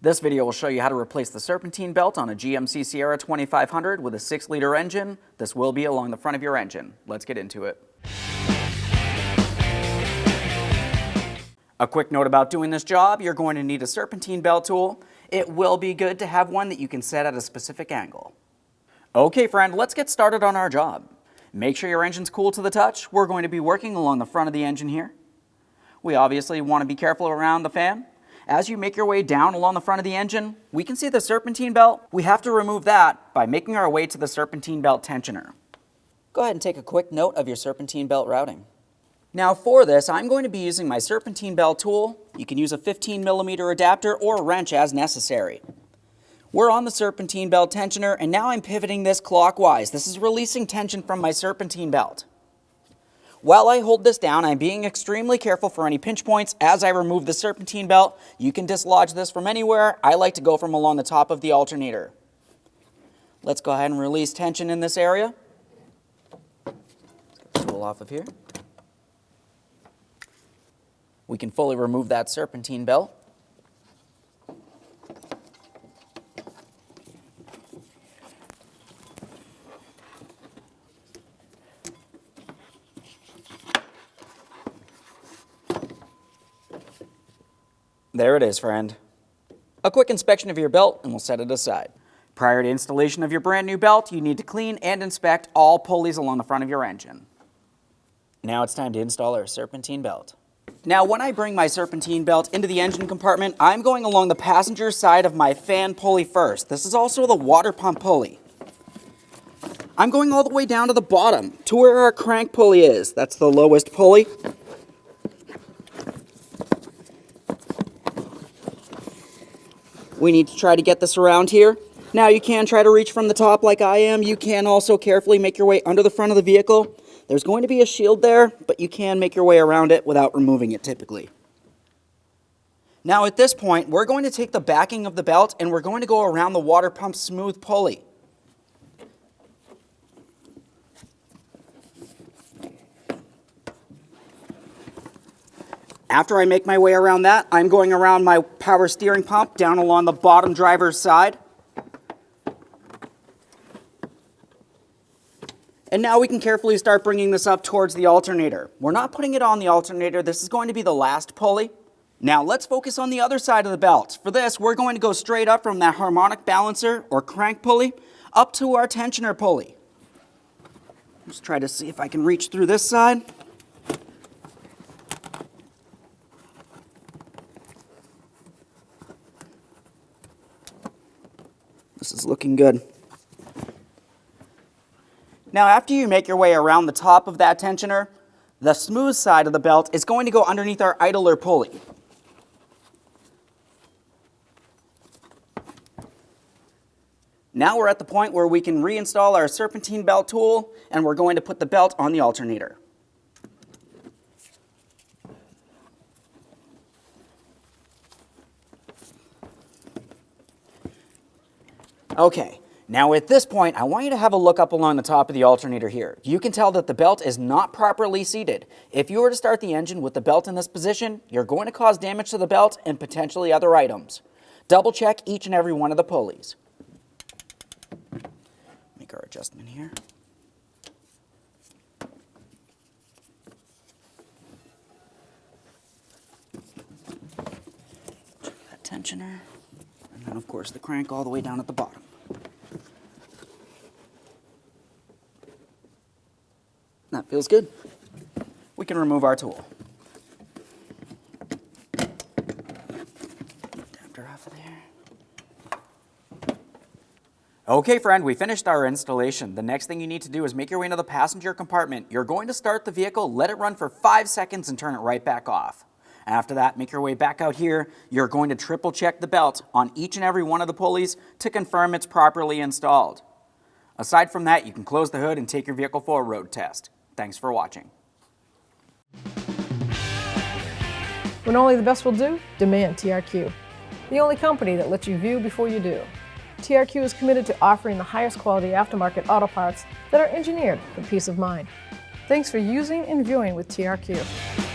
This video will show you how to replace the serpentine belt on a GMC Sierra 2500 with a 6-liter engine. This will be along the front of your engine. Let's get into it. A quick note about doing this job: you're going to need a serpentine belt tool. It will be good to have one that you can set at a specific angle. Okay friend, let's get started on our job. Make sure your engine's cool to the touch. We're going to be working along the front of the engine here. We obviously want to be careful around the fan. As you make your way down along the front of the engine, we can see the serpentine belt. We have to remove that by making our way to the serpentine belt tensioner. Go ahead and take a quick note of your serpentine belt routing. Now for this, I'm going to be using my serpentine belt tool. You can use a 15mm adapter or a wrench as necessary. We're on the serpentine belt tensioner, and now I'm pivoting this clockwise. This is releasing tension from my serpentine belt. While I hold this down, I'm being extremely careful for any pinch points as I remove the serpentine belt. You can dislodge this from anywhere. I like to go from along the top of the alternator. Let's go ahead and release tension in this area. Let's get the tool off of here. We can fully remove that serpentine belt. There it is, friend. A quick inspection of your belt and we'll set it aside. Prior to installation of your brand new belt, you need to clean and inspect all pulleys along the front of your engine. Now it's time to install our serpentine belt. Now when I bring my serpentine belt into the engine compartment, I'm going along the passenger side of my fan pulley first. This is also the water pump pulley. I'm going all the way down to the bottom to where our crank pulley is. That's the lowest pulley. We need to try to get this around here. Now you can try to reach from the top like I am. You can also carefully make your way under the front of the vehicle. There's going to be a shield there, but you can make your way around it without removing it typically. Now at this point, we're going to take the backing of the belt and we're going to go around the water pump smooth pulley. After I make my way around that, I'm going around my power steering pump down along the bottom driver's side. And now we can carefully start bringing this up towards the alternator. We're not putting it on the alternator. This is going to be the last pulley. Now let's focus on the other side of the belt. For this, we're going to go straight up from that harmonic balancer or crank pulley up to our tensioner pulley. Let's try to see if I can reach through this side. This is looking good. Now after you make your way around the top of that tensioner, the smooth side of the belt is going to go underneath our idler pulley. Now we're at the point where we can reinstall our serpentine belt tool, and we're going to put the belt on the alternator. Okay, now at this point, I want you to have a look up along the top of the alternator here. You can tell that the belt is not properly seated. If you were to start the engine with the belt in this position, you're going to cause damage to the belt and potentially other items. Double check each and every one of the pulleys. Make our adjustment here. Check that tensioner. And then of course the crank all the way down at the bottom. That feels good. We can remove our tool. Adapter off of there. Okay friend, we finished our installation. The next thing you need to do is make your way into the passenger compartment. You're going to start the vehicle, let it run for 5 seconds and turn it right back off. After that, make your way back out here. You're going to triple check the belt on each and every one of the pulleys to confirm it's properly installed. Aside from that, you can close the hood and take your vehicle for a road test. Thanks for watching. When only the best will do, demand TRQ. The only company that lets you view before you do. TRQ is committed to offering the highest quality aftermarket auto parts that are engineered for peace of mind. Thanks for using and viewing with TRQ.